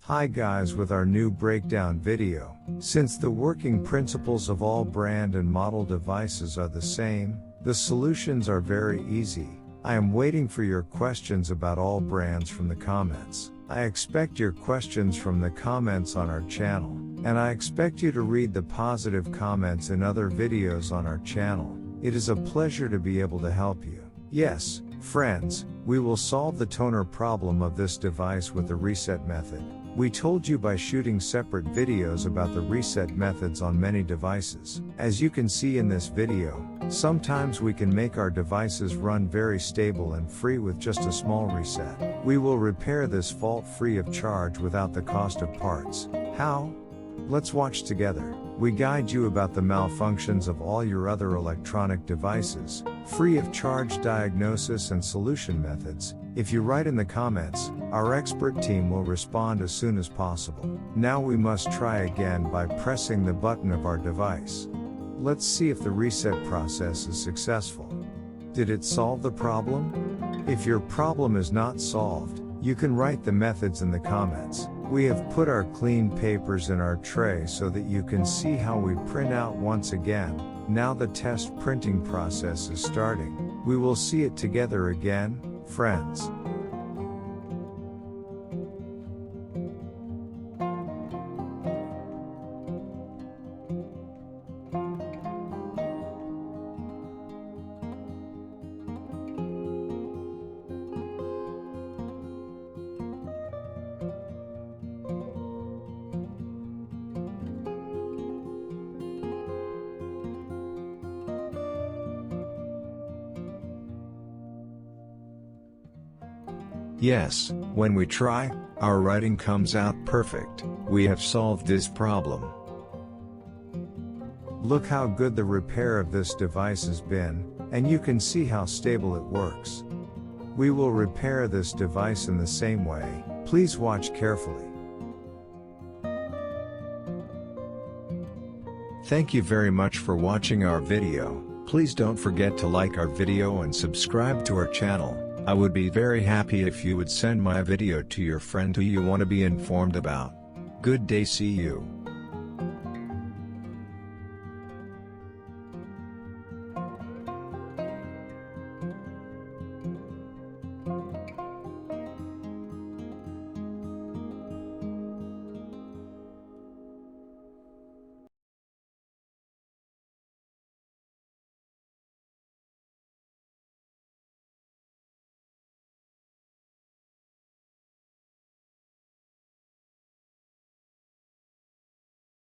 Hi guys, with our new breakdown video. Since the working principles of all brand and model devices are the same, the solutions are very easy. I am waiting for your questions about all brands from the comments. I expect your questions from the comments on our channel, and I expect you to read the positive comments in other videos on our channel. It is a pleasure to be able to help you. Yes, friends, we will solve the toner problem of this device with the reset method. We told you by shooting separate videos about the reset methods on many devices. As you can see in this video, sometimes we can make our devices run very stable and free with just a small reset. We will repair this fault free of charge without the cost of parts. How? Let's watch together. We guide you about the malfunctions of all your other electronic devices, free of charge diagnosis and solution methods. If you write in the comments, our expert team will respond as soon as possible. Now we must try again by pressing the button of our device. Let's see if the reset process is successful. Did it solve the problem? If your problem is not solved, you can write the methods in the comments. We have put our clean papers in our tray so that you can see how we print out once again. Now the test printing process is starting. We will see it together again, friends. Yes, when we try, our writing comes out perfect. We have solved this problem. Look how good the repair of this device has been, and you can see how stable it works. We will repair this device in the same way. Please watch carefully. Thank you very much for watching our video. Please don't forget to like our video and subscribe to our channel. I would be very happy if you would send my video to your friend who you want to be informed about. Good day, see you.